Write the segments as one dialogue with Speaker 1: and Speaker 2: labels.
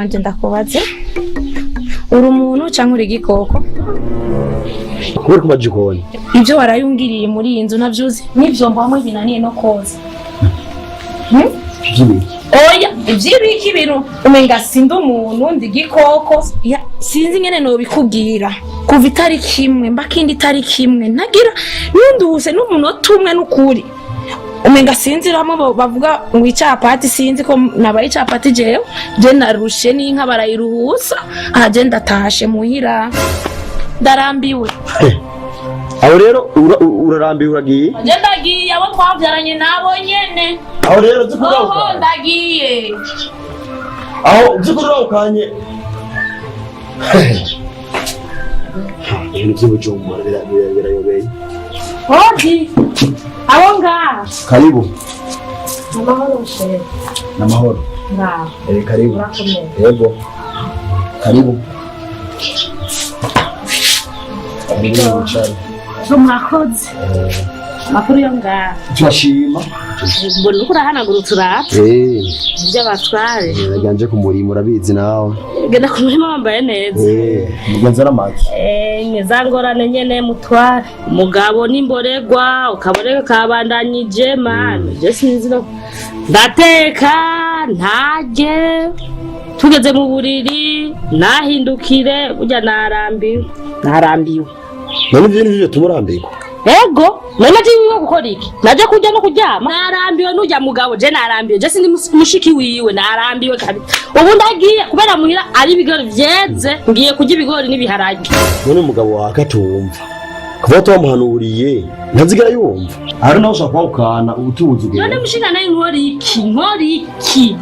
Speaker 1: nanje ndakubaze uri umuntu cyangwa uri igikoko
Speaker 2: kubera ko bajikoni
Speaker 1: ibyo warayungiriye muri iyi nzu navyuzi n'ivyombo hamwe binaniye no koza oya ivyibiki ibintu umenga sindi umuntu ndi igikoko sinzi ngene no bikubwira kuva itariki imwe mbakindi itariki imwe ntagira nunduse n'umunota umwe n'ukuri umenga sinzi ramwe bavuga ngo icapati sinzi ko nabaye icapati jewe je narushe n'inka barayiruhusa aje ndatashe muhira ndarambiwe
Speaker 2: aho rero urarambiwe uragiye
Speaker 1: je ndagiye abo twavyaranye nabo nyene
Speaker 2: aho rero zikugaruka
Speaker 1: ndagiye
Speaker 2: aho zikugaruka ibintu by'ubujumbura birayobeye
Speaker 1: Odi abo ngaha
Speaker 2: karibu
Speaker 1: amahoro shehe
Speaker 2: namahoro
Speaker 1: ngaha
Speaker 2: karibu yego karibu wicara
Speaker 1: mwakoze makuru yo ngaha
Speaker 2: turashima
Speaker 1: mbona uko urahanagura uturata by'abatware
Speaker 2: naganje ku murimo urabizi nawe
Speaker 1: genda ku murimo wambaye neza
Speaker 2: mugenza n'amaki
Speaker 1: nizangorane nyene mutware umugabo n'imboregwa ukaboneka kabandanyije man je sinzi no ndateka ntaje tugeze mu buriri nahindukire burya narambiwe
Speaker 2: none ibyo nivyo tumurambirwa
Speaker 1: ego none jiwe gukora iki naje kujya no kuryama narambiwe nujya mugabo je narambiwe je sindi mushiki wiwe narambiwe kabisa ubu ndagiye kubera muhira ari ibigori vyeze ngiye kujya ibigori n'ibiharage
Speaker 2: none umugabo wakatumva kuva twamuhanuriye ntazigera yumva ari naho ushaka kwawukana ubutunzi bwe
Speaker 1: none mushinga nayo nkori iki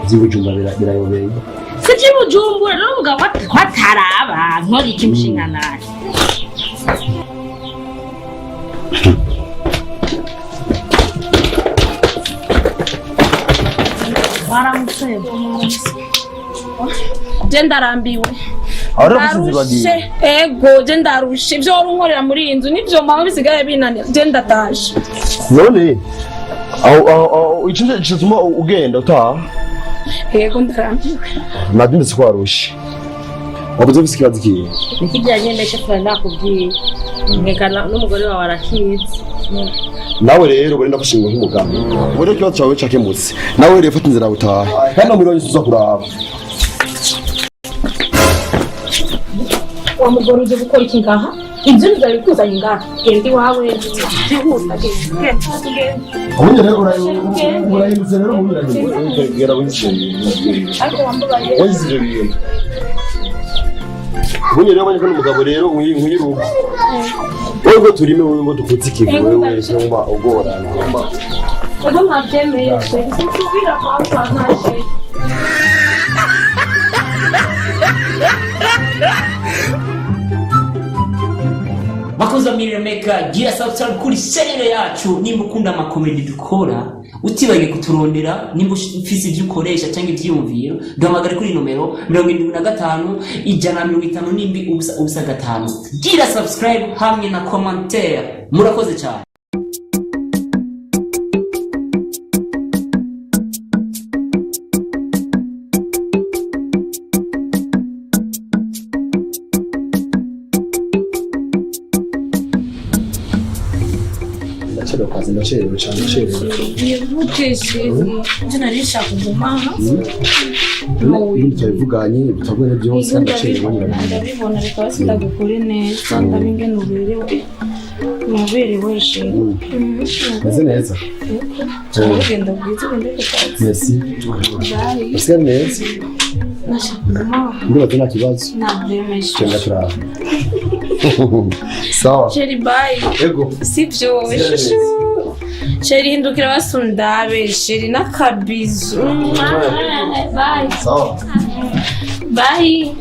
Speaker 2: z'ibujumba birayobeye
Speaker 1: sije bujumbura no mugabo wataraba nkori iki mushinga nayo je ndarambiwe ndarushe ego je ndarushe ibyo urunkorera muri iyi nzu nibyo mama bisigaye binaniye je ndatashe
Speaker 2: none aho icinze gituma ugenda utaha
Speaker 1: ego ndarambiwe
Speaker 2: nadinde sikwarushe wabuze ufise ikibazo kiye
Speaker 1: nikijyanye ndetse ndakubwiye nkekana n'umugore wawe arakizi
Speaker 2: nawe rero bari ndafashinga nk'umugabo bore kibazo cyawe cakemutse nawe rero fata inzira utaha kandi muri wese uza kuraba
Speaker 1: wa mugore uje gukora iki ngaha ibyo nizari kuzanye ngaha genda iwawe ntihuta genda
Speaker 2: ubundi rero urahindutse rero mu biragenda gera wishimye
Speaker 1: ariko wambaye
Speaker 2: wizire ibintu ubundi rero abanye kandi umugabo rero nk'irugo wowe ngo turime wowe ngo dukutse ikivi wewe cyangwa ugorana
Speaker 1: ego mwabyemeye sinzubira kwa ntaje
Speaker 3: Makoza Miremeka gira subscribe kuri channel yacu nimba ukunda amakomedi dukora utibage kuturondera nimba ufise ibyo ukoresha cyangwa ibyiyumviro duhamagare kuri nomero 75 150 nimbi ubusa 5 gira subscribe hamwe na commentaire murakoze cyane
Speaker 2: ndacerewe cyane
Speaker 1: narisha kuguma
Speaker 2: ibintu bivuganye bitagwene byose ndacerewe
Speaker 1: ndabibona bikaba sindagukore neza ndabingene uberewe she
Speaker 2: meze neza
Speaker 1: ugenda bwiza ugenda gutaka
Speaker 2: merci ese neza nashaka nta kibazo
Speaker 1: nabyemeshe
Speaker 2: cyangwa turaba sawa
Speaker 1: Cheri bye
Speaker 2: ego
Speaker 1: sivyo shushu Cheri hindukira basundabe Cheri nakabizu bye
Speaker 2: sawa
Speaker 1: bye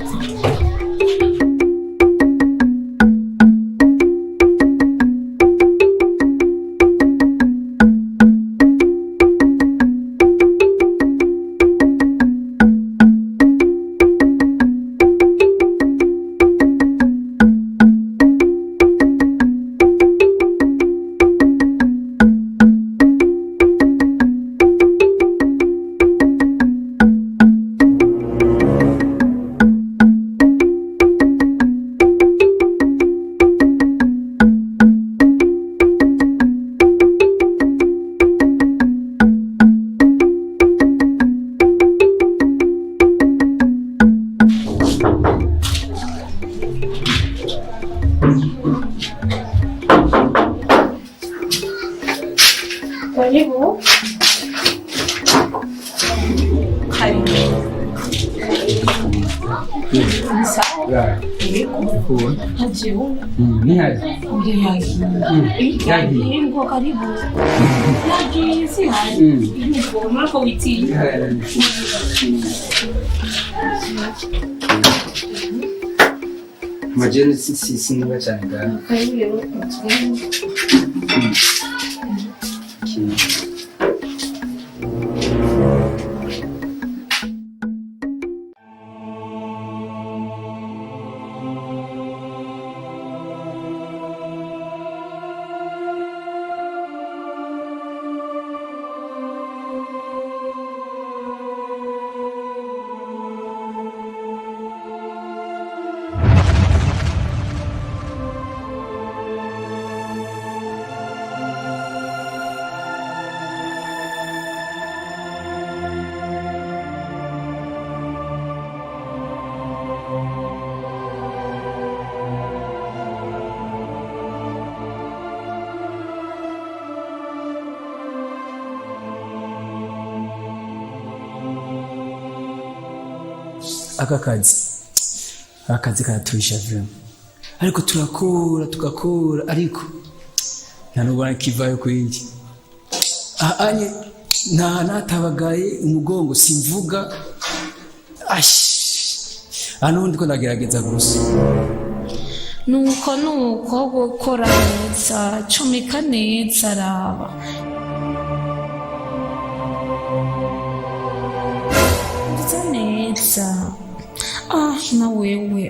Speaker 4: Majeni sisi ni wachanga.
Speaker 5: akazi karaturisha vyo ariko tugakora ariko nta nubona kivayo kwinji anye natabagaye umugongo simvuga anundi ko ndagerageza gusa
Speaker 1: nuko gukora neza cumika neza raba neza na wewe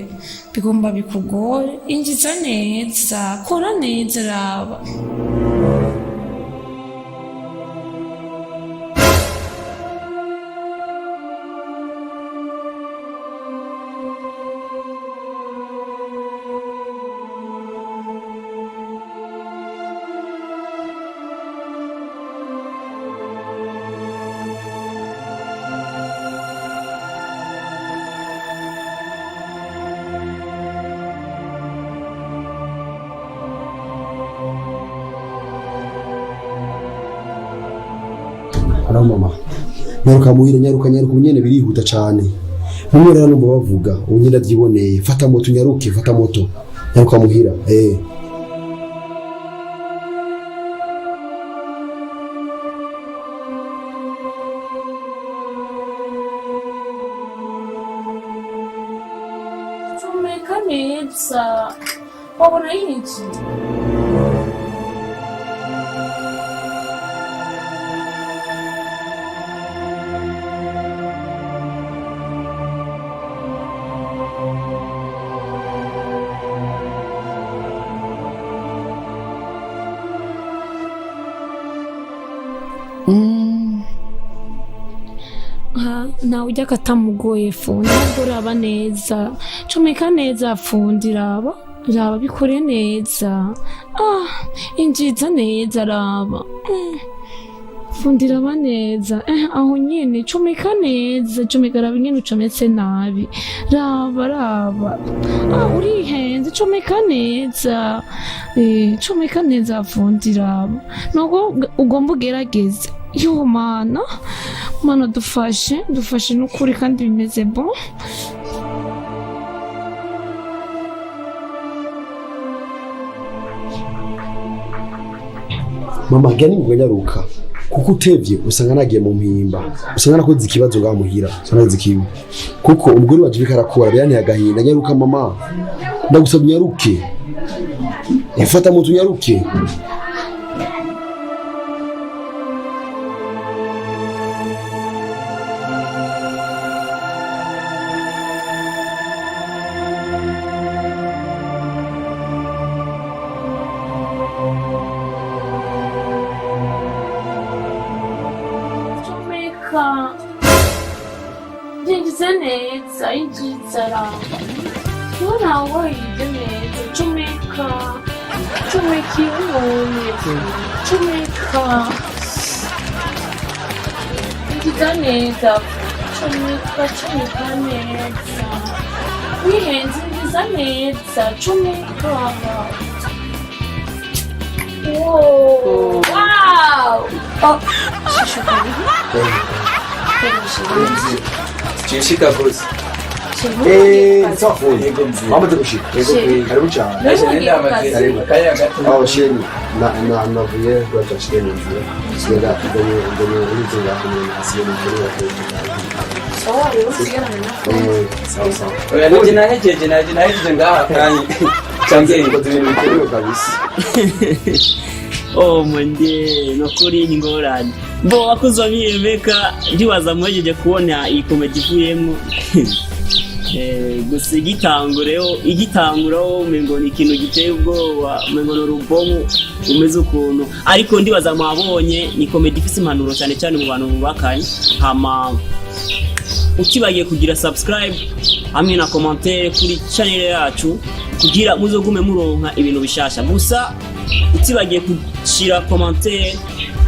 Speaker 1: bigomba bikugore injiza neza kora neza raba
Speaker 2: Ara mama nyaruka muhira nyaruka unyene birihuta cyane mumwe rero numva bavuga unyenda byiboneye fata moto nyaruke fata moto nyaruka muhira
Speaker 1: cumika neza wabona yinji nawe ujya katamugoye fundi uraba neza cumika neza fundi raba bikore neza injiza neza raba fundi raba neza aho nyine cumika neza cumika raba nyine ucometse nabi raba urihenze cumika neza fundi raba nuko ugomba ugerageze yo mana dufashe n'ukuri kandi bimeze bon
Speaker 2: mama gani nyaruka kuko utevye usanga nagiye mu mpimba usanga nakoze ikibazo gamuhira usanga zikiwe kuko umugore waje bikarakora byane agahinda nyaruka mama ndagusaba nyaruke ifata mutu nyaruke
Speaker 1: injiza raba ubona ngo yige neza cumika ibonye cumika injiza neza cumika neza wihenze injiza neza cumika wow
Speaker 4: Chishika boss.
Speaker 2: Safi. Mama tukushika. Karibu cyane.
Speaker 4: Naje nenda amazi. Kaya gato.
Speaker 2: Oh sheni. Na vuye kwa chasheni nzira. Sera kidani ndani nzira kwenye asiye mkuru wa
Speaker 4: Oya nije nahejeje ngaha kandi. Change ngo tubintu kabisa.
Speaker 3: Oh mwende nokuri ingorane bo wakuzo biremeka ndibaza mwejeje kubona iyi comedy ivuyemo gusa igitanguraho umengo ni ikintu giteye ubwoba umengo no rubomu umeze ukuntu ariko ndibaza mwabonye ni comedy ifise impanuro cyane cyane mu bantu bubakanye hama ukibagiye kugira subscribe hamwe na commentaire kuri channel yacu kugira muzogume muronka ibintu bishasha gusa utibagiye kushira commentaire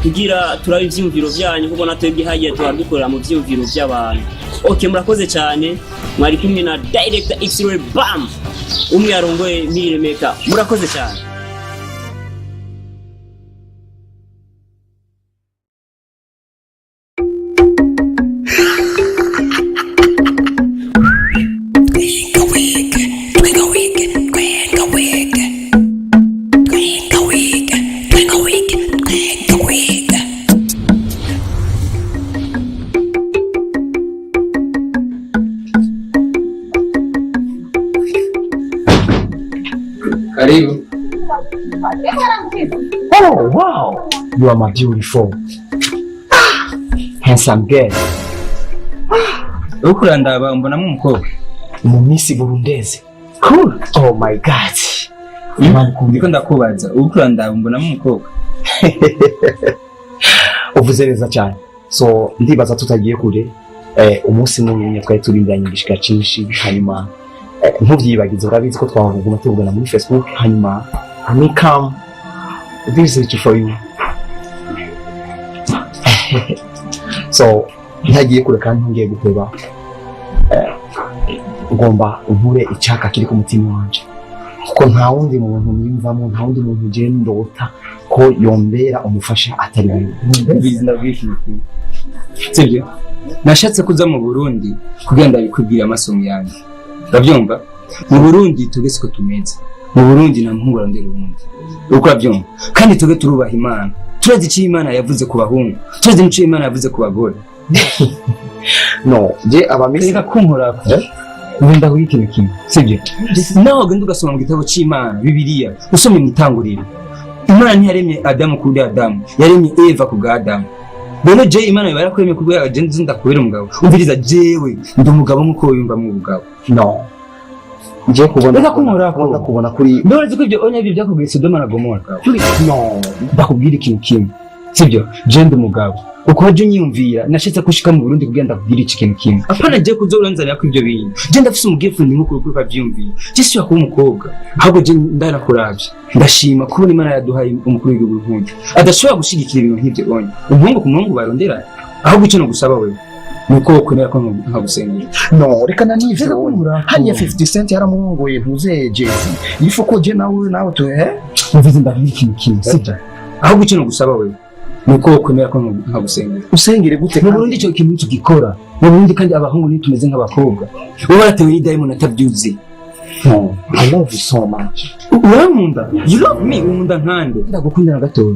Speaker 3: kugira turabe ivyumviro byanyu kuko natwebwe hagiye tubadukorera mu vyumviro by'abantu. Okay murakoze cyane mwari kumwe na director X-Ray Bam umwe yarongoye Miremeka murakoze cyane.
Speaker 4: Karibu.
Speaker 6: Oh wow, you are my beautiful, handsome girl.
Speaker 4: Ukurandaba mbona mu mukobwa.
Speaker 6: Mu Miss Burundeze. Cool. Oh my God.
Speaker 4: Ndiko ndakubaza ukurandaba mbona mu mukobwa.
Speaker 6: Uvuze neza cyane. So ndibaza tutagiye kure. Umunsi munini twari turindanye igishika cinshi hanyuma ntuvyibagize urabizi ko twavuguma tuvugana muri Facebook hanyuma I come visit for you. So ntagiye kure kandi ngiye gukweba ngomba unkure icyaka kiri ku mutima wanje kuko nta wundi muntu nyimvamo nta wundi muntu je ndota ko yombera umufasha atari wewe.
Speaker 4: Bizina bwishimye. Sibyo? Nashatse kuza mu Burundi kugira ndabikubwira amasomo yanjye. Urabyumva? Mu Burundi tugese ko tumeza. Mu Burundi na muhungura ndere wundi. Uko abyumva? Kandi tuge turubaha Imana. Turazi iki Imana yavuze ku bahungu. Turazi iki Imana yavuze ku bagore.
Speaker 6: No, je abamisi
Speaker 4: kunkora
Speaker 6: ngenda kuyikintu kimwe. Sibyo?
Speaker 4: Naho genda ugasoma mu gitabo cy'Imana, Bibiliya, usomye mu itanguriro. Imana ntiyaremye Adamu kuri Adamu, yaremye Eva ku bwa Adamu. Bone je Imana yarakwemeye kubwa agenda ndakubera umugabo. Umviriza jewe ndi umugabo nkuko wiyumva mu bugabo.
Speaker 6: No. Je kubona
Speaker 4: kubona
Speaker 6: kuri
Speaker 4: ndoreze ko ibyo onya ibyo byakubwiye Sodoma na Gomora.
Speaker 6: no
Speaker 4: Ndakubwira ikintu kimwe. Sibyo? Je ndi umugabo. Uko waje unyumvira nashatse kushika mu Burundi kugira ndakubwira iki kintu kimwe. Apana je kuzoranzanira ko ibyo bintu. Je ndafise umugefuni nkuko uko bavyumviye. Je siya kuba umukobwa. Ahubwo je ndanakuravye. Ndashima kubona Imana yaduhaye umukuru w'igihugu nk'uyu. Adashobora gushigikira ibintu nk'ibyo onya. Umuhungu ku muhungu barondera. Ahubwo cyo no gusaba wewe. Nuko kwemera ko nkagusengera.
Speaker 6: No reka nanivyo hanya 50 cent yaramuhunguye ntuze Jezi ifu ko je nawe to
Speaker 4: Mvize ndabiri ikintu kimwe. Sibyo? Ahubwo cyo no gusaba wewe. Nuko kwemera ko nkagusengera.
Speaker 6: Usengere gute
Speaker 4: mu Burundi cyo kintu tugikora. Mu Burundi kandi abahungu ni tumeze nk'abakobwa. Wowe baratewe n'idayimon atabyuzi.
Speaker 6: No, I love you so much.
Speaker 4: Uramunda? You love me? Umunda nkande? Ndagukunda na gatoya.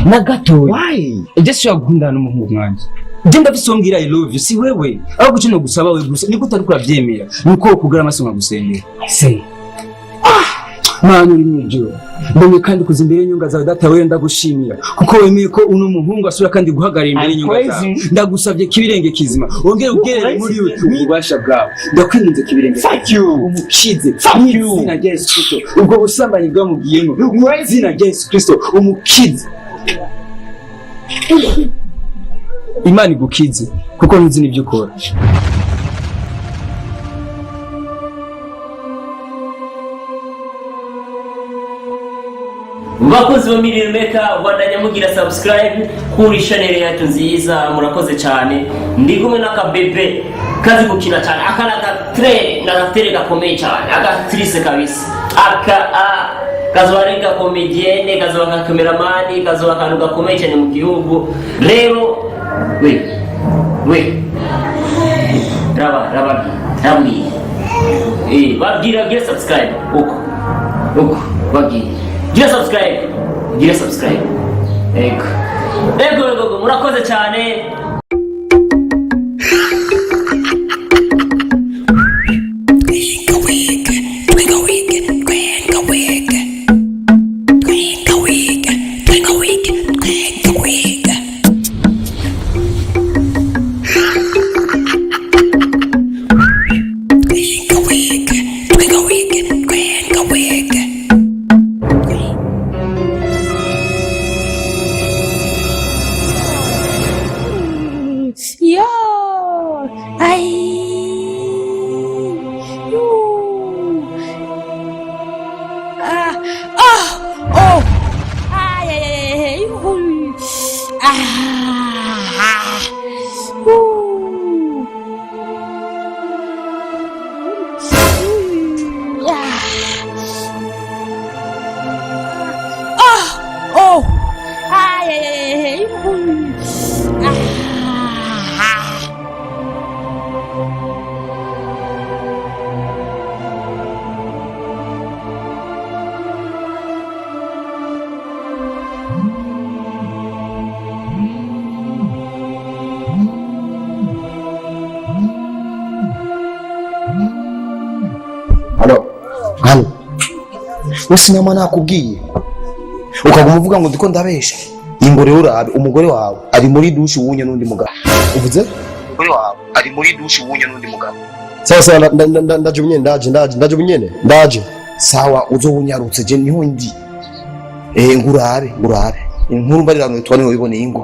Speaker 4: Na gatoya.
Speaker 6: Why?
Speaker 4: Just shaka gukundana n'umuhungu mwanje. Je ndabisombwira I love you si wewe. Ahubwo cyo no gusaba wewe gusa. Niko utari kurabyemera. Nuko kugura amaso nkagusengera.
Speaker 6: Say.
Speaker 4: Mwana uri mwijyo. Mbonye kandi kuza imbere y'inyunga zawe data wewe ndagushimira kuko wemeye ko uno muhungu asura kandi guhagarara imbere y'inyunga zawe. Ndagusabye kibirenge kizima. Ongera ubwere muri we ububasha bwawe. Ndakwirinze kibirenge.
Speaker 6: Thank you.
Speaker 4: Umukize.
Speaker 6: Thank you.
Speaker 4: Izina rya Yesu Kristo. Ubwo busambanyi bwamugiyemo. Mu izina rya Yesu Kristo umukize. Imana igukize kuko nzi n'ibyo ukora.
Speaker 3: Bakozi ba Miremeka bandanya mugira subscribe kuri channel yacu nziza murakoze cyane ndi kumwe n'akabebe kazi gukina cyane akana gatere gakomeye cyane agatrice kabisa kazobarenga comedienne kazoba cameraman kazoba kantu gakomeye cyane mu gihugu rero we we raba rabwi babwira subscribe uko babwira subscribe ego murakoze cyane.
Speaker 6: Hano usinama nakubwiye ukaguma uvuga ngo ndiko ndabesha ingo rero urabe umugore wawe ari muri dushe wunye n'undi mugabo uvuze umugore wawe ari muri dushe wunye n'undi mugabo
Speaker 2: sawa ndaje bunyene ndaje
Speaker 6: sawa uzobunyarutse je niho ndi ngurabe inkuru mbarirano twane wiboneye ingo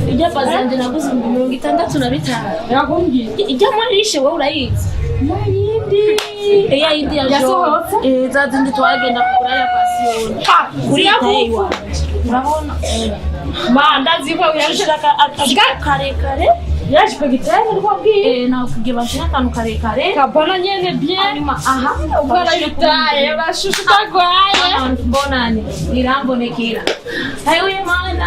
Speaker 1: Ijya bazanje naguze 65 yagumbye ijya marishe wowe urayizi yindi yasohotse zazindi twagenda kugura ya passion kuri taywa urabona mandazi ko yashaka atashika kare yashika gitenge rwabwiye navuge bashaka akantu kare kabona nyene bien aha ubara yutaye bashushuka gwaye mbonane irambonekira ayo mana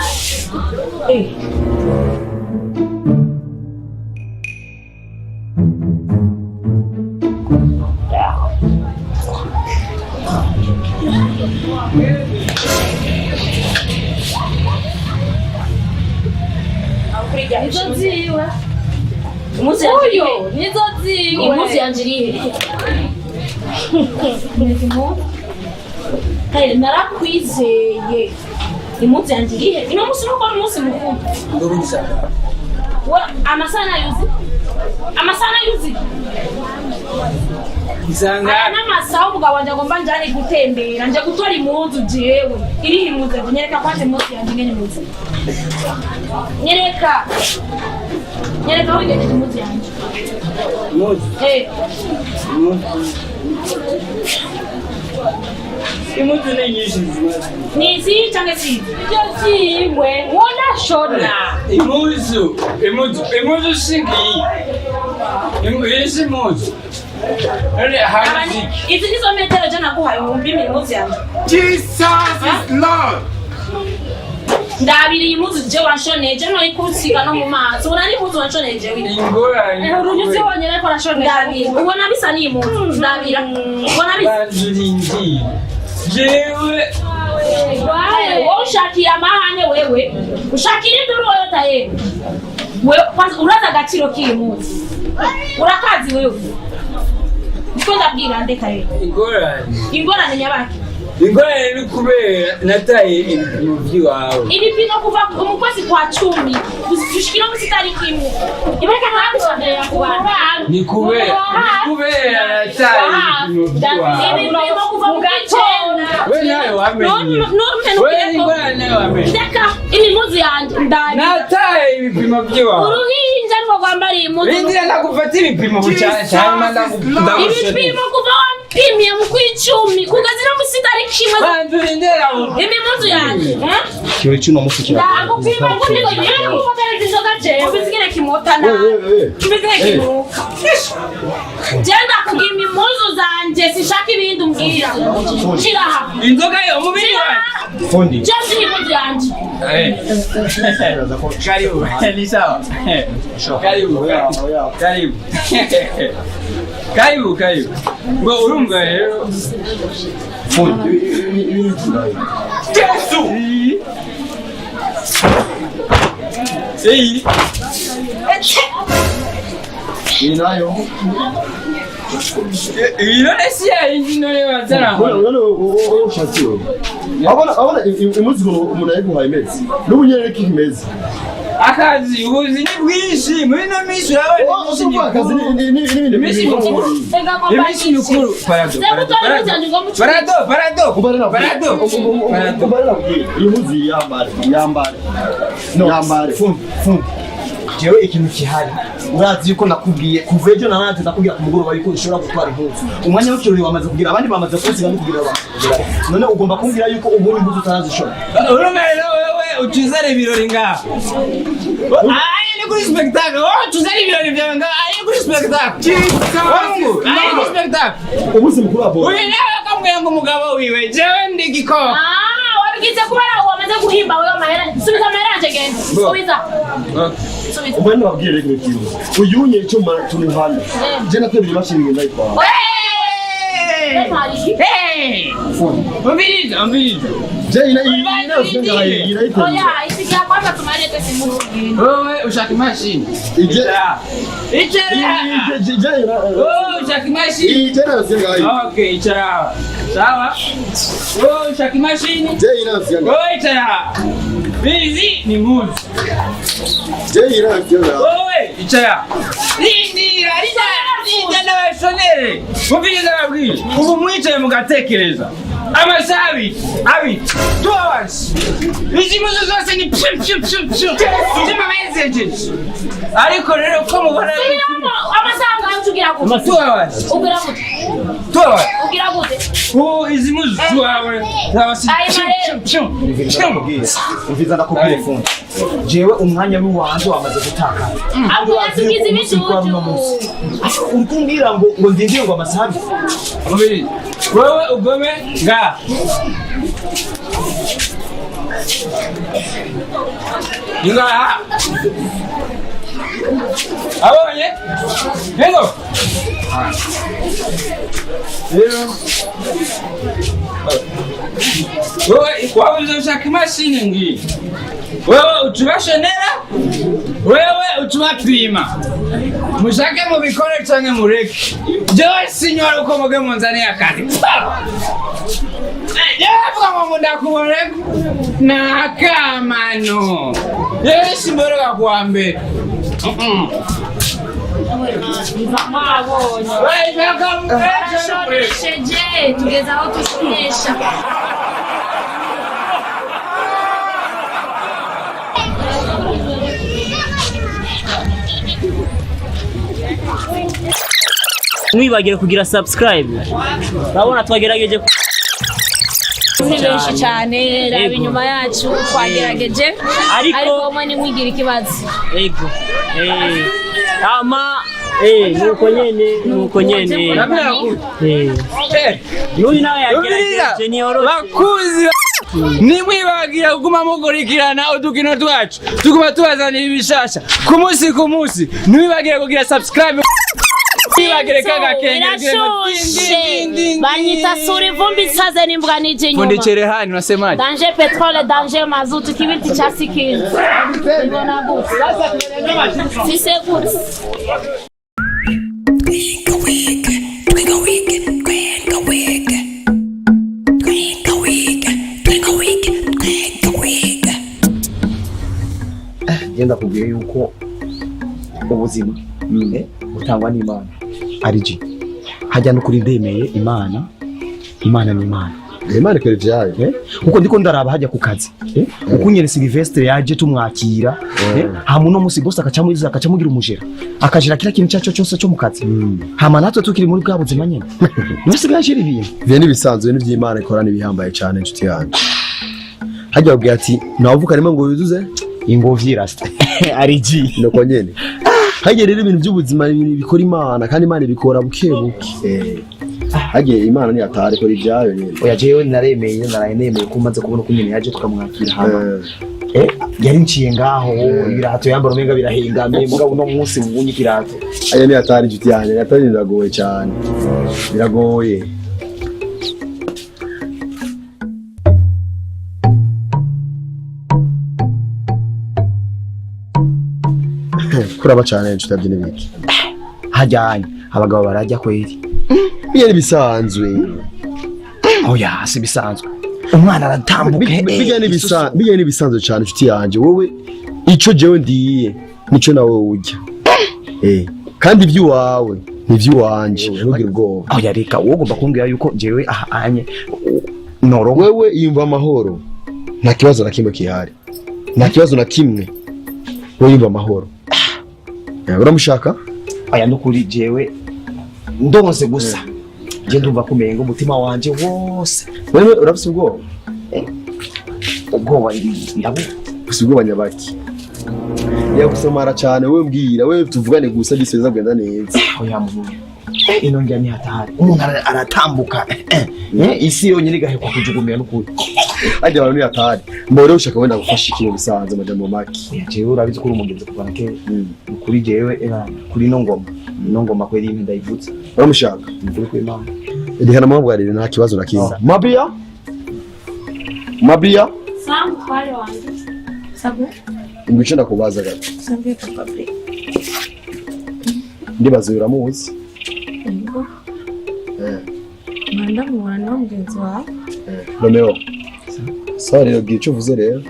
Speaker 1: Impuzu yanje iri he?
Speaker 7: nizo ziwe.
Speaker 1: Impuzu yanje iri he? Kare narakwizeye. Impuzu yanje iri he? Ino musi nuko ari umunsi mukuru. Amasana yuzi? Amasana yuzi?
Speaker 5: Isanga
Speaker 1: n'amasaha umugabo wanje agomba njane gutembera nje gutora impuzu jewe iri impuzu nyereka kwanje impuzu yanje ngene impuzu nyereka wigeze impuzu yanje
Speaker 5: impuzu ni nyinshi
Speaker 1: nizi canke si
Speaker 7: Ibyo ziwe. Wona shona.
Speaker 5: impuzu singiyi isi impuzu
Speaker 1: izi nizo metero je naguhaye umpimira impuzu yanje
Speaker 5: Jesus is Lord.
Speaker 1: ndabiriye impuzu je wanshoneye je noyi kusiga no mu maso urani impuzu wanshoneye je
Speaker 5: Ingorane.
Speaker 7: Urunyuze wonyene ko arashona.
Speaker 1: ndabira ubona bisa n'impuzu ndabira ubona bisa
Speaker 5: Banzuringi. Jewe
Speaker 1: wowe ushakiye amahane wewe ushakira induru yoyota yewe uraza agaciro k'iyi munsi urakazi wewe niko ndabwira ndeka yewe ingorane nyabaki
Speaker 5: ingorane ni kubera nataye ibipimo by'iwawe
Speaker 1: ibipimo kuva mu kwezi kwa 10 gushikira mu itariki imwe ibeka ntabishondera ku bantu
Speaker 5: ni kubera nataye ibipimo by'iwawe
Speaker 1: ibipimo kuva mu gatondo
Speaker 5: we nawe wamenye we ingorane nawe wamenye
Speaker 1: ndeka impuzu yanjye ndari
Speaker 5: nataye ibipimo by'iwawe
Speaker 1: uruhinja rwo rwambariye impuzu
Speaker 5: India nakufata ibipimo cyane
Speaker 1: ibipimo kuva wampimiye mu kw'icumi kugazira mu itariki imwe
Speaker 5: banzurindera
Speaker 1: impuzu yanjye
Speaker 6: Kiwe cyuno musi kira.
Speaker 1: ndagupima ngo nigire kufotoreza inzoga jewe ubizigire kimotana ubizigire kimuka jenda kugima impuzu zanje sishaka ibindi umbwira shiraha
Speaker 5: inzoga yo umubiri wawe
Speaker 6: Fundi.
Speaker 1: jewe impuzu yanje
Speaker 5: karibu ni sawa karibu ngo urumva rero
Speaker 6: Fundi.
Speaker 5: Yesu
Speaker 2: Inayo.
Speaker 5: None si yayindi none bazaraho
Speaker 2: Ushakiwe. Abona impuzu umuntu ayiguhaye imeze. N'ubunyere kimeze.
Speaker 5: akazi ubuzi ni bwinshi muri no minsi urabona iminsi mikuru parado
Speaker 2: impuzu yambare
Speaker 6: Fundi. Jewe ikintu kihari. Urazi yuko nakubwiye kuva ejo nanate nakubwira ku mugoroba yuko ushobora gutwara impuzu. Umwanya w'ikirori wamaze kugira abandi bamaze kusiga no kugira abantu. None ugomba kumbwira yuko ubu impuzu utarazishora.
Speaker 5: urumero wewe utuzare ibirori ngaha ayi ni kuri spectacle tuzare ibirori byawe ngaha ayi kuri spectacle wangu ayi kuri spectacle
Speaker 2: umunsi mukuru wa bo.
Speaker 5: uyu nawe akamubwira ngo umugabo wiwe jewe ndi gikoko
Speaker 1: wabigize kubera wamaze guhimba wewe amahera subiza amahera yanje genda subiza
Speaker 2: Umwanya wabwire rero kintu. Uyunye icyuma tunihanda. Je nakwebye imashini ngenda yitwa.
Speaker 5: Umviriza
Speaker 2: Je ina usenga ina
Speaker 1: oya isikia kwanza tumalete simu
Speaker 5: wowe ushaka imashini icara wowe ushaka imashini
Speaker 2: Ijana usenga
Speaker 5: okay icara sawa wowe ushaka imashini
Speaker 2: Je ina usenga
Speaker 5: wowe icara bizi ni muzi
Speaker 2: Je ina usenga
Speaker 5: wowe icara rindira n'abashonere muviriza babwire ubu mwicaye mugatekereza amasaha abiri 2 hours izi muzo zose ni zimamezeje ariko rero ko mubona
Speaker 1: amasaha ntugira gute
Speaker 5: 2 hours
Speaker 1: ugira gute
Speaker 5: 2 hours
Speaker 1: ugira gute
Speaker 5: izi muzo zawe zabasi
Speaker 6: Umviza ndakubwiye Fundi. Jewe umwanya w'uwanje wamaze gutaka.
Speaker 1: ahubwo yatugize ibitutu
Speaker 6: Ukumbwira ngo ndindire ngo amasaha.
Speaker 5: mubiri wowe ugome nga ngaha abonye hengo rero wowe ushaka imashini ngiyi wewe utubashonera wewe utuma prima mushake mu bikore canke mureke jewe sinyora uko muge munzaniye akazi yavuga ngo ndakuboreka nakamano yesu mboroga kuwa mbere
Speaker 7: Shonesheje tugeze aho tushonesha.
Speaker 3: Mwibagire kugira subscribe. Urabona twagerageje
Speaker 1: ni benshi cyane raba inyuma yacu twagerageje ariko mwe nimwigira ikibazo.
Speaker 3: Ego. Ama nuko nyene. Nuyu nawe yagerageje ni oro.
Speaker 5: Bakuzi nimwibagira kuguma mugurikirana udukino twacu tuguma tubazanira ibishasha ku munsi nimwibagire kugira subscribe.
Speaker 7: Banyita suri vumbi saze nimbwa nije nyuma.
Speaker 5: Fundi cherehani unasemaje?
Speaker 7: Danger petrole, danger mazutu, kibiti cha sikini. Ibona busi. Sise busi.
Speaker 6: Genda kubwiye yuko ubuzima butangwa n'Imana ariji hajya no kuri ndemeye Imana ni Imana
Speaker 2: ikora ivyayo
Speaker 6: kuko ndiko ndaraba hajya ku kazi uko nyene Sylvestre yaje tumwakira hama no musi boss akacamugira umujera akajira kila kintu cyaco cyose cyo mu kazi hama natwe tukiri muri bwa buzima nyene nasigaye shiri ibintu
Speaker 2: vye nibisanzwe n'ivy'Imana ikora nibihambaye cyane inshuti yanjye hajya ubwiye ati navuka rimwe ngo yuzuze
Speaker 6: ingovyi rasta ariji
Speaker 2: nuko nyene hajye rero ibintu by'ubuzima bikora Imana kandi Imana ibikora bukebuke hajye Imana ni atari kora ivyayo nyene
Speaker 6: oya jewe naranemeye ko maze kubona ko nyene yaje tukamwakira hama yari nciye ngaho ibirato yambara umenga birahengamye mugabo no munsi mubunye kirato
Speaker 2: aya ni atari inshuti yanjye atari biragoye cyane biragoye kuraba cyane inshuti yabyine biki
Speaker 6: hajyanye abagabo barajya kweri
Speaker 2: biye bisanzwe
Speaker 6: oya si bisanzwe umwana aratambuke
Speaker 2: biye nibisanzwe cyane inshuti yanjye wowe ico jewe ndiye nico nawe ujya kandi iby'uwawe n'ivy'uwanje ntugire ubwoba
Speaker 6: oya reka wowe ugomba kumbwira yuko jewe ahanye noro
Speaker 2: wewe yumva amahoro nta kibazo na kimwe kihari nta kibazo na kimwe wowe yumva amahoro uramushaka
Speaker 6: aya nukuri jewe ndonse gusa je ndumva kumenga umutima wanje wose
Speaker 2: wewe urafise ubwoba
Speaker 6: ubwoba irabu
Speaker 2: ufise ubwoba nyabaki yagusamara cyane wewe mbwira wewe tuvugane gusa biseza bwenda neza
Speaker 6: oya muntu ino njya ni hatari umuntu aratambuka isi yonyine igahekwa kujugumira n'ukuri
Speaker 2: ajya abantu ni hatari mbore ushaka wenda gufasha ikintu bisanze majambo maki
Speaker 6: jewe urabizi ko umugenzi kuvana ke kuri jewe kuri no ngoma kweri impinda ivutse
Speaker 2: uramushaka
Speaker 6: nduri ku Imana
Speaker 2: rihana mabwarire nta kibazo na kimwe Mabia
Speaker 7: Sam kwale wangu. Sabu.
Speaker 2: Ingwice ndakubaza gato
Speaker 1: Sabwe Pabri.
Speaker 2: Ndibaza uramuzi
Speaker 1: Ngo. Manda mwana mugenzi wawe.
Speaker 2: Romeo. Sawa rero gico uvuze rero.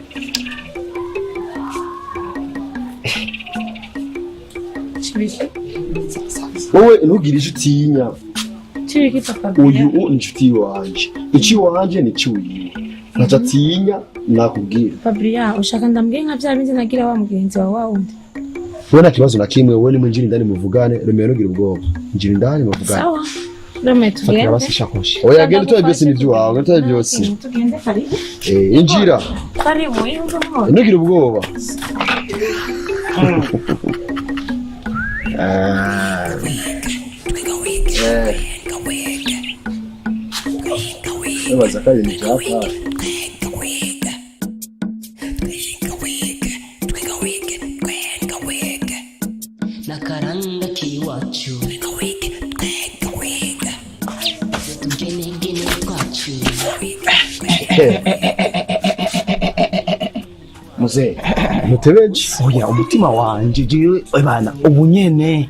Speaker 1: Chibiki.
Speaker 2: Wowe ntugire icyo utinya.
Speaker 1: Chibiki Pabri.
Speaker 2: Uyu ni inshuti wanje. Iki wanje ni cyuyi. Ntacatinya nakubwira.
Speaker 1: Fabria ushaka ndambwiye nka bya bindi nagira wa mugenzi wawe wundi.
Speaker 2: Wewe nta kibazo na kimwe wowe nimwe njiri ndani muvugane Romeo ntugire ubwoba. Njiri ndani muvugane.
Speaker 1: Sawa. Romeo tugende.
Speaker 6: basi shakoshi
Speaker 2: Oya genda tuwe byose ni by'uwawe, tuwe byose.
Speaker 1: Tugende karibu.
Speaker 2: Injira.
Speaker 1: Karibu yinzo mo.
Speaker 2: Ntugire ubwoba. Baza kandi ni cyapa.
Speaker 3: Nakaranga kiwacu tugenegene kwacu
Speaker 6: muze
Speaker 2: mutebeje
Speaker 6: oya umutima wanje jewe bana ubunyene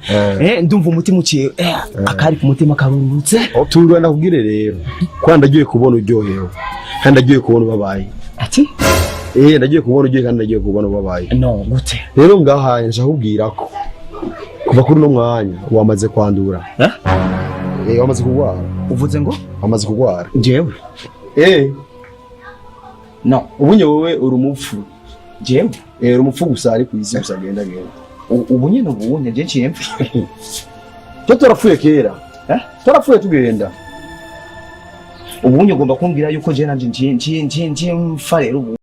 Speaker 6: ndumva umutima uciye akari ku mutima karungutse
Speaker 2: turwa nakubwire rero kwanda agiye kubona uryohewe kandi agiye kubona ubabaye
Speaker 6: ati
Speaker 2: nagiye kubona uryohewe kandi agiye kubona ubabaye
Speaker 6: no gute
Speaker 2: rero ngahaye nshakubwira ko kuva kuri no mwanya wamaze kwandura wamaze kugwara
Speaker 6: uvuze ngo
Speaker 2: wamaze kugwara
Speaker 6: jewe
Speaker 2: no ubunye wowe uri umupfu
Speaker 6: jewe
Speaker 2: uri umupfu gusa ari ku isi gusa genda
Speaker 6: ubunye n'ubunye je cyemfe
Speaker 2: cyo turapfuye kera turapfuye tugenda
Speaker 6: ubunye ugomba kumbwira yuko je nanje ngiye mfa rero ubu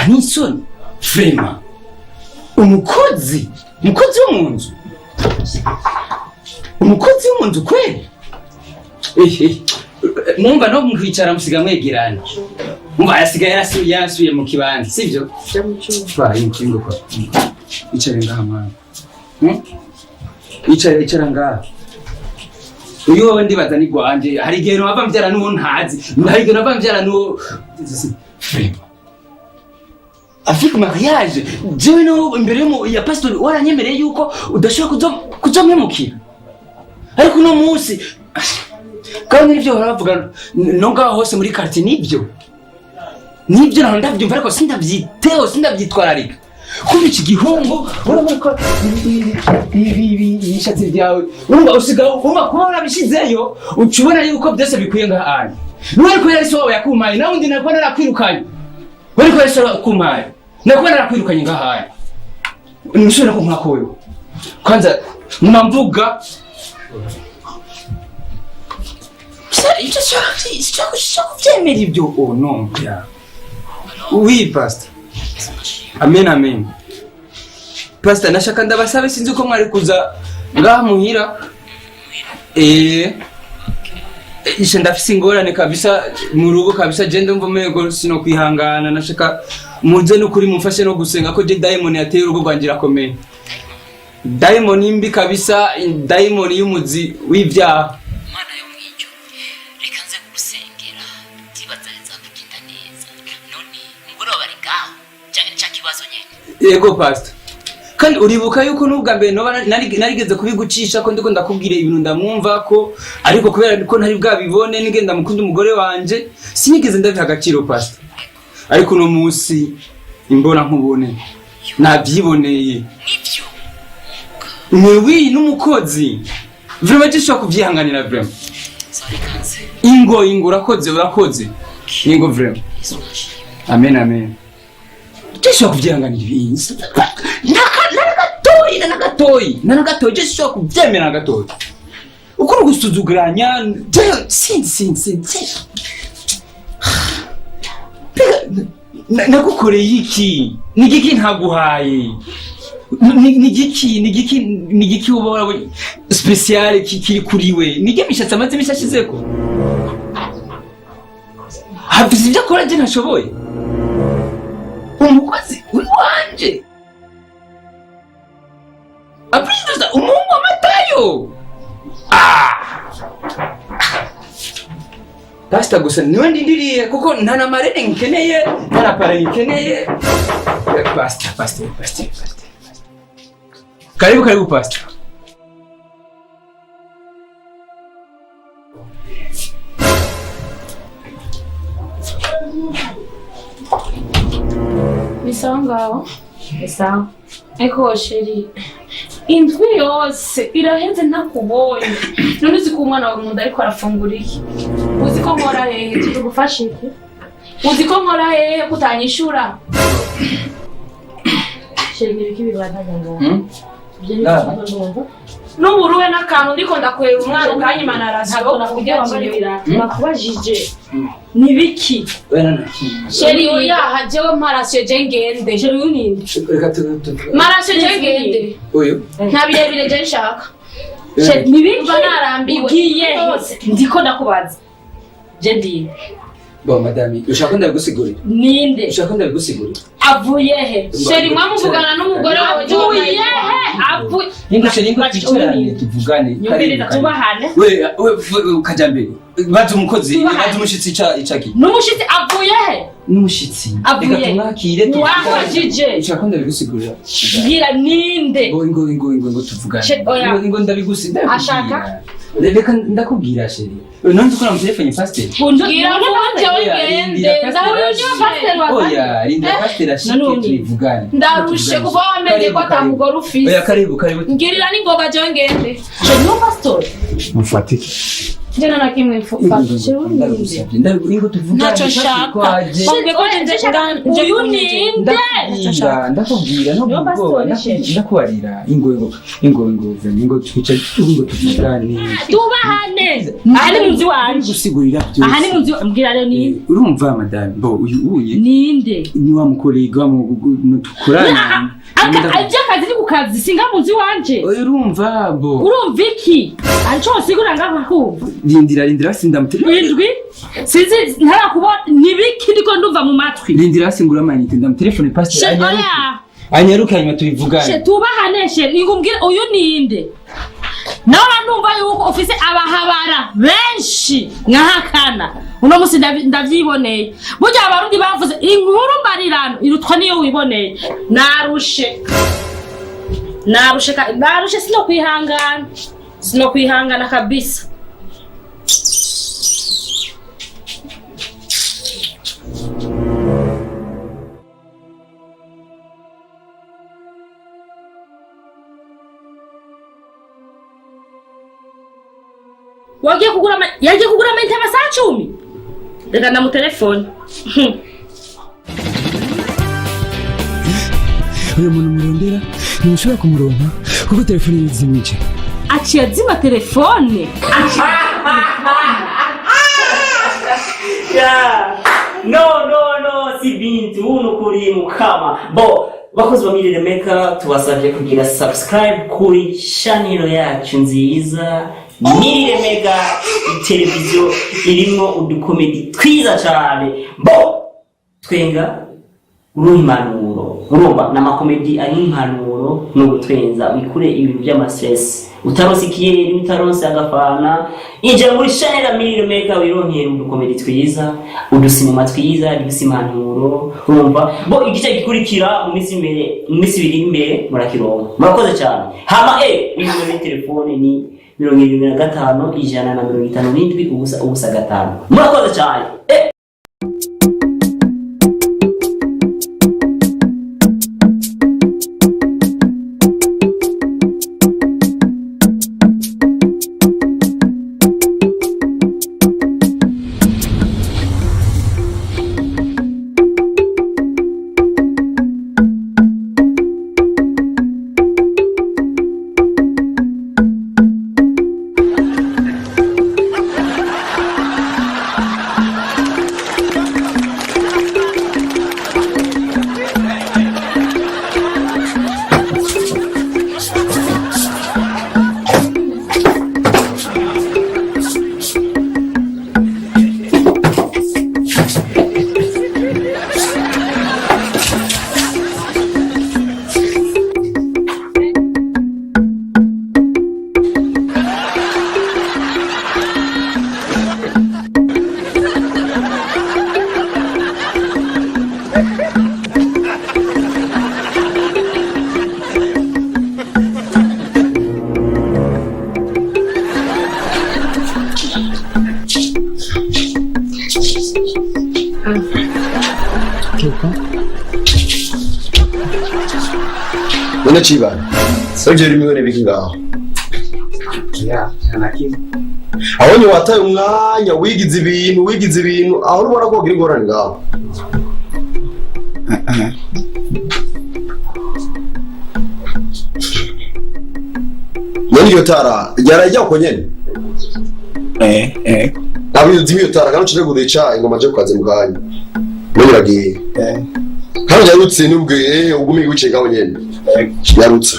Speaker 5: Nisoni Frema umukozi w'umunzu kweli mwumva no mwicara musiga mwegerana mwumva yasigaye yasuye mu kibanza sivyo twaye mukingo kwa icare ngaha mwana icara ngaha uyu wowe ndibaza ni gwanje hari igihe nova mvyara n'uwo ntazi hari igihe nova mvyara n'uwo Frema afika mariage jewe no imbere ya pastor waranyemereye yuko udashobora kuzomwemukira ariko no munsi kandi nivyo baravuga no ngaho hose muri quartier nibyo naho ndavyumva ariko sindavyitwararika kuba iki gihombo urabona ko ibi ishatse byawe urumva usigaho kuba urabishizeyo ucubona yuko byose bikwiye ngaha niwe ko yari so yakumaye nawe ndi nakubona nakwirukanye wari ko yari so yakumaye nakubona nakwirukanye ngaha nishobora ko mwakoyo kwanza mvuga icyo kuvyemera ibyo no oui pastor amen pastor nashaka ndabasabe sinzi uko mwari kuza ngaha muhira ishe ndafise ingorane kabisa mu rugo kabisa je ndumva mego sino kwihangana nashaka muze no kuri mufashe no gusenga ko je diamond yateye urugo rwangira komeye diamond imbi kabisa diamond y'umuzi w'ivyaha
Speaker 8: Mana yo mwijyo reka nze kugusengera tibazaza kugenda neza none ngoro bari ngaho cyane cya kibazo nyene
Speaker 5: yego pastor kandi uribuka yuko nubwa mbere no narigeze kubigucisha ko ndiko ndakubwira ibintu ndamwumva ko ariko kubera ko ntari bwabibone nigenda mukunda umugore wanje sinigeze ndabiha agaciro pastor ariko no munsi imbona nkubone nabyiboneye
Speaker 8: nivyo
Speaker 5: niwi n'umukozi vraiment je kubyihanganira vraiment
Speaker 8: sorry kanse
Speaker 5: ingo urakoze ingo vraiment amen je kubyihanganira ibintu Nanagatoyi je sho kuvyemera gatoyi ukuri gusuzuguranya sinzi nagukoreye iki nigiki ntaguhaye nigiki ubora special kiri kuriwe nige mishatse amaze mishashizeko hafize ibyo akora je ntashoboye umukozi wanje Aprinda umungu amatayo Pastor gusa niwe ndindiriye kuko ntana marene nkeneye ntana pare nkeneye Pastor Karibu Pastor
Speaker 1: Bisangaho Bisangaho Eko sheri indwi yose iraheze ntakubonye none uzi ko umwana wawe munda ariko arafungura iki uzi ko nkora hehe tugufashe iki uzi ko nkora hehe kutanyishura sheri ibiki bibatangaga n'uburuwe n'akantu ndiko ndakwera umwana ukanyimana arasibo kugira ngo
Speaker 7: nakubajije ni biki sheri oya jewe marasyo je ngende sheri uninde marasyo je ngende nta birebire je nshaka sheri ni biki banarambiwe ugiye ndiko ndakubaza je ndiye
Speaker 5: Bo madami, ushaka ndabigusigurira?
Speaker 7: Ninde?
Speaker 5: Ushaka ndabigusigurira?
Speaker 1: Avuye he? Sheri mwamuvugana n'umugore wawe
Speaker 7: avuye he? Avuye.
Speaker 5: Ningo sheri ngo twicarane tuvugane.
Speaker 7: Nyumvire tubahane.
Speaker 5: We ukaja mbere. Baza umukozi, baza umushitsi icaki.
Speaker 7: N'umushitsi avuye he?
Speaker 5: N'umushitsi.
Speaker 7: Avuye.
Speaker 5: Reka tumwakire tuvugane.
Speaker 7: Wahajije.
Speaker 5: Ushaka ndabigusigurira?
Speaker 7: Ngira ninde?
Speaker 5: Ngo tuvugane. Ngo ndabigusigurira.
Speaker 7: Ashaka?
Speaker 5: Reka ndakubwira sheri. None tukora mu telefone pastor.
Speaker 7: Ngira ngo ngende. Ndahuye n'yo pastor wa.
Speaker 5: Oya, rinda pastor ashike tuvugane.
Speaker 1: Ndarushe kuva wamenye ko atamugore ufise.
Speaker 5: Oya karibu.
Speaker 1: Ngirira ningoga je ngende.
Speaker 7: N'yo pastor.
Speaker 2: Mufatike.
Speaker 1: Jena na kimwe mfatike.
Speaker 5: Ingo tuvugane.
Speaker 1: Nacho shaka. Bamwe ko nje yuninde.
Speaker 5: Ndakubwira no bwo ndakubarira ingo twicaye tuvugane.
Speaker 7: Tubahane. Ahani munzi wanje.
Speaker 5: Gusigurira byo.
Speaker 7: Ahani munzi mbwira rero ni.
Speaker 5: Urumva madame bo uye.
Speaker 7: Ninde?
Speaker 5: Ni wa mukorega mu tukurana.
Speaker 7: Akazi ni kukazi singa munzi wanje.
Speaker 5: Urumva bo.
Speaker 7: Urumva iki? Ancho sigura ngaka kumva.
Speaker 5: Rindira sindamutere.
Speaker 7: Indwi. Sizi ntarakubona nibiki ndiko ndumva mu matwi.
Speaker 5: Rindira singura amanite ndamutelefone pastor
Speaker 7: anyaruka.
Speaker 5: Anyaruka nyuma tubivugane.
Speaker 7: Tubahaneshe ngumbwire uyu ninde? Nawe numva yuko ofise abahabara benshi nkahakana. Uno musi ndavyiboneye. Burya abarundi bavuze inkuru mbarirano irutwa niyo wiboneye. Narushe sino kwihangana kabisa. Yagiye kugura amayinite amasaha 10. Reka ndamutelefone.
Speaker 5: Uyu muntu murondera ntushobora kumuronka kuko telefone yizimije.
Speaker 7: Aciye azima telefone.
Speaker 3: No, si bintu uno kuri mukama. Bo bakozi ba Mirire Maker tubasabye kugira subscribe kuri channel yacu nziza Mirire Maker televiziyo irimo udukomedi twiza cyane. Bo twenga urumpanuro urumva n'amakomedi ari impanuro no gutwenza wikure ibintu by'amastress utarosikiye utaronse agafana injira muri channel ya Mirire Maker wironkera udukomedi twiza udusinema twiza dusimpanuro urumva bo igice gikurikira mu minsi ibiri imbere murakironka murakoze cyane hama nimero ya telefone ni 75 157 ubusa 5 murakoze cyane
Speaker 2: None chibana. Sogera imibone biki ngaho.
Speaker 6: Ya, anakimwe.
Speaker 2: Abonye wataye umwanya wigize ibintu aho ubona ko gira ingorane ngaho. none iyo tara yarajya uko nyene nabizi iyo tara kandi cyo gudeca ingoma je kwaze muganya none iragiye kandi yarutse nubwe ugumi wice gaho nyene yarutse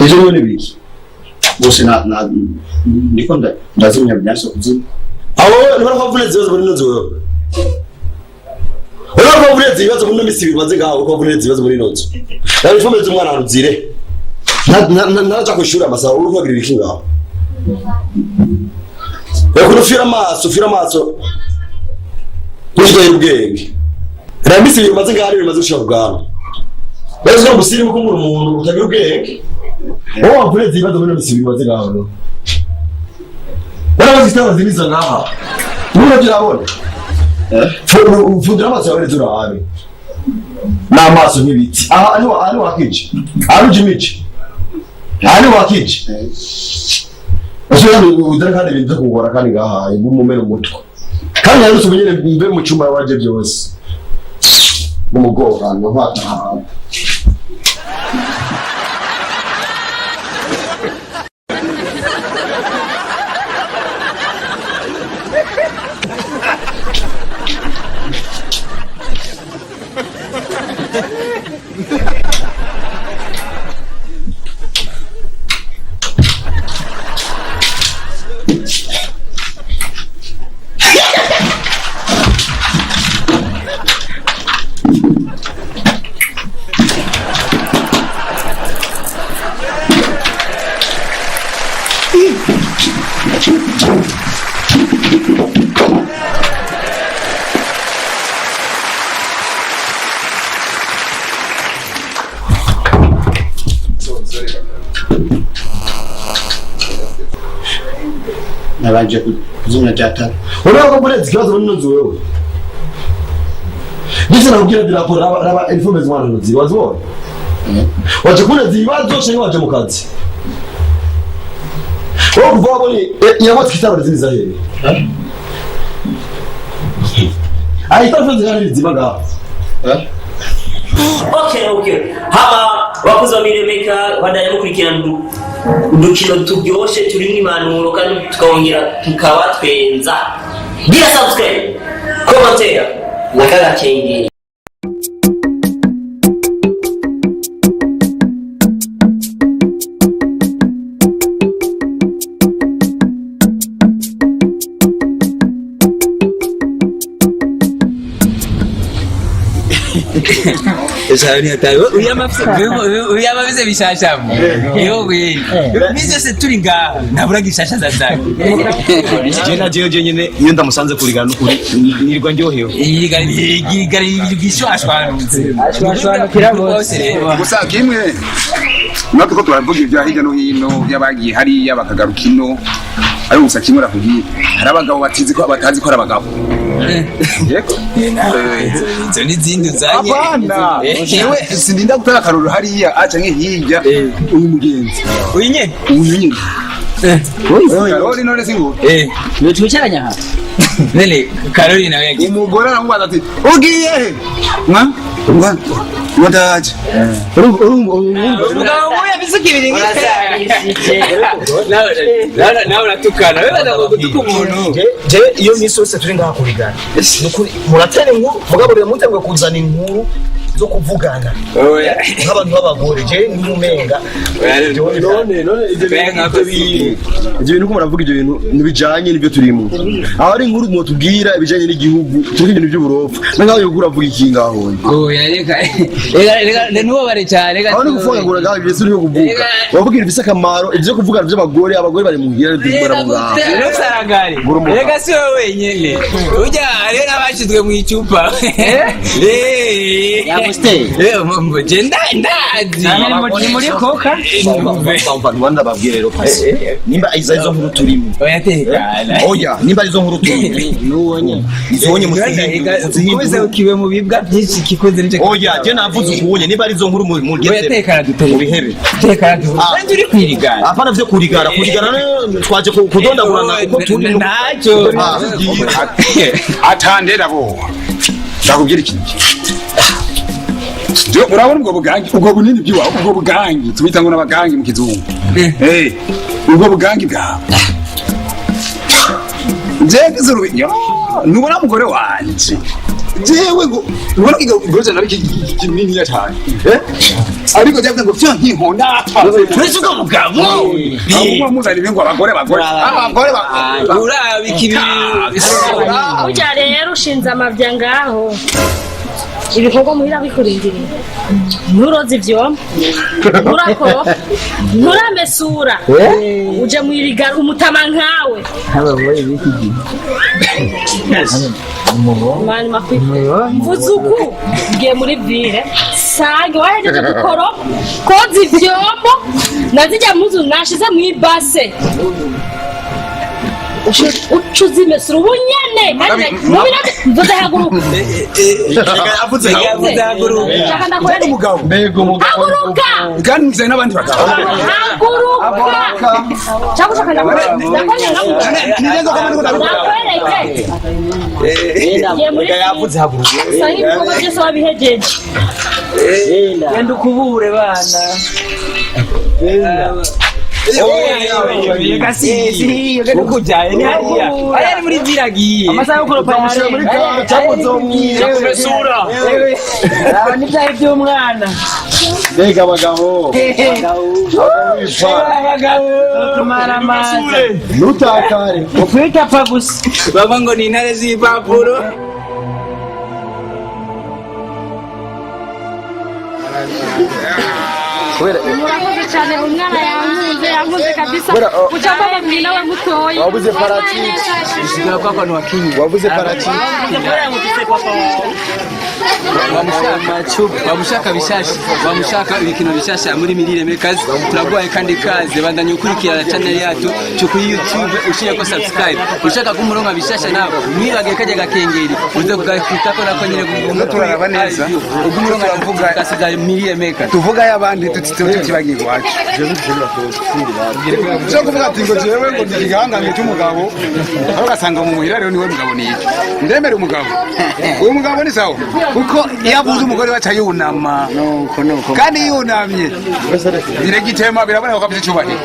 Speaker 2: Ejo none biki bose na niko ndazimya byanso kuzima aho niba kwavuneze ibibazo muri nozo niba kwavuneze ibibazo muri misi bibaze ngaho kwavuneze ibibazo muri nozo nawe ifomeze umwana aruzire naja kwishura amasaha uri kwagirira iki ngaho yakufira amaso nujye ubwenge ramisi bimaze ngaho bimaze gushaka bwana Basi no musirimu kumura umuntu utagira ubwenge. Wowe wavureze ibibazo muri misi bibaze ngaho. Bana bazitaba ziniza ngaha. Nuragira abone. Ufundira amaso yawe turahabe. N'amaso nk'ibiti. Aha ani wakije. Arujimici. Ani wakije. Ashobora udara kandi ibintu kugora kandi ngaha ngumumera umutwe. Kandi yaruse ubunyene mbe mu cyuma waje byose. Umugora no hata. Nabanje kuzimya data. Urako kureza ikibazo muri nzu wewe. Ndetse nakubwira diraporo raba informers mwana nzi wazibona. Waje kureza ibibazo cyangwa waje mu kazi. Wowe kuva boni yabotse kitabo ziza hehe. Itafunze kandi bizima ngaho.
Speaker 3: Okay. Haba wakoze amiremeka badanye mukurikirana udukino turyoshe turimo impanuro kandi tukongera tukabatwenza. Gira subscribe, commentaire, nakagakengera.
Speaker 5: Esa ni atayo uyamafise bishashamo yowe mize se turi ngaha nabura gishasha zazake
Speaker 6: je nyene iyo ndamusanze kurigana n'ukuri nirwa ndyohewe
Speaker 5: igari gishwashwanutse
Speaker 9: kirabose gusa kimwe natwe ko turavuga ibya hirya no hino yabagiye hari yabakagaruka ino ari gusa kimwe rakugiye hari abagabo batazi ko ari abagabo yego
Speaker 5: izo ni zindi zanye
Speaker 9: abana yewe sindinda gutara akaruru hariya aca nk'ihirya uyu mugenzi
Speaker 5: uyu nyene
Speaker 9: Karoli none singo
Speaker 5: ni twicaranya aha nene Karoli nawe yagiye
Speaker 9: umugore aramubaza ati ugiye he wadaje
Speaker 5: umugabo we yabisukirira nawe uratukana wewe ndagutuka umuntu
Speaker 6: je iyo misi yose turi ngaha kurigana nukuri muratera inkuru mugaburira mutemwe kuzana inkuru zo kuvugana nk'abantu b'abagore je n'umumenga none ibyo bintu ko muravuga ibyo bintu nibijanye n'ibyo turimo aho ari inkuru mutubwira ibijanye n'igihugu turi ibintu by'uburofa nangaho yo guravuga iki ngaho
Speaker 5: reka nuwo bare cyane reka
Speaker 6: aho ni kuvuga ngo ngaho ibyo turi kuvuga bavugira ibise akamaro ibyo kuvuga by'abagore abagore bari muhira dukora mu ngaho
Speaker 5: rero sarangari reka si wowe wenyene ujya rero nabashizwe mu icupa Mambo jenda ndazi
Speaker 4: ni muri koka
Speaker 6: Rwanda babwire rero pasi nimba izo nkuru turimo oya nimba izo nkuru turimo nuwonye izonye muzihinduze
Speaker 5: ukiwe mu bibwa byinshi kikoze n'icyo
Speaker 6: oya je navuze ukubonye nimba izo nkuru mu gete
Speaker 5: tekana duteye
Speaker 6: bihebe
Speaker 5: tekana turi kwirigana
Speaker 6: apana vyo kurigara twaje kudondagurana uko turi
Speaker 5: ntacyo
Speaker 9: atandera bo ndakubwira ikintu urabona ubwo bunini byiwa ubwo bugangi tubita ngo n'abagangi mu kizungu ubwo bugangi bwawe nubona mugore wanje jewe ngo ubona igoroje nari kinini ya cyane ariko javuze ngo fyo nk'inkonda twese ubwo mugabo ahubwo muzari ngo abagore
Speaker 5: urabiki
Speaker 7: ujya rero ushinze amabya ngaho ibikorwa muhira bikurindiriye nturoze ivyoma nturakoropa nturamesura uje mwirigara umutama nkawe mani mvuze uku ugiye muri vire sange wahejeje gukoropa koza ivyombo nazijya muzu nashize mw'ibase ucuzi mesuru ubunyane mvuze haguruka haguruka
Speaker 9: kandi muzanye n'abandi bagabo
Speaker 7: haguruka cyangwa ushaka
Speaker 6: yavuze haguruka
Speaker 7: usanga ibikorwa byose wabihejeje
Speaker 5: genda ukubure bana ari muri ziragiye
Speaker 4: amasaha yo kuropa
Speaker 6: muri ka cyapozomwira
Speaker 9: kumesura
Speaker 4: aba n'ibyari by'umwana
Speaker 6: mbega abagabo
Speaker 4: tumara amazi
Speaker 6: nutakare
Speaker 4: ukwitapfa gusa
Speaker 5: baba ngo ni intare z'ibapuro
Speaker 7: murakoze cyane umwana yankunze kabisa ucapa babiri nawe mutoye
Speaker 6: wabuze parachichi
Speaker 5: usigaye kwa kwanu wakinyi
Speaker 6: wabuze parachichi
Speaker 5: bamushaka bishasha bamushaka ibikino bishasha muri Mirire Makers turagwaye kandi kaze bandanye ukurikirana channel yacu cyo kuri YouTube ushire ko subscribe ushaka kumuronga bishasha nawe mwibage kaje gakengeri uze kugakitako nako nyine
Speaker 9: ubwo turaraba neza
Speaker 5: umuronga aravuga kasiza Mirire Makers
Speaker 9: tuvuga y'abandi tutibagirwa wacu cyo kuvuga ati ngo jewe ngo ndigangange cy'umugabo aho gasanga mu muhira rero niwe mugabo ni iki ndemere umugabo uyu mugabo ni sawa kuko yabuze umugore wacu yunama kandi yunamye diregitema birabona ko afite cyubahiro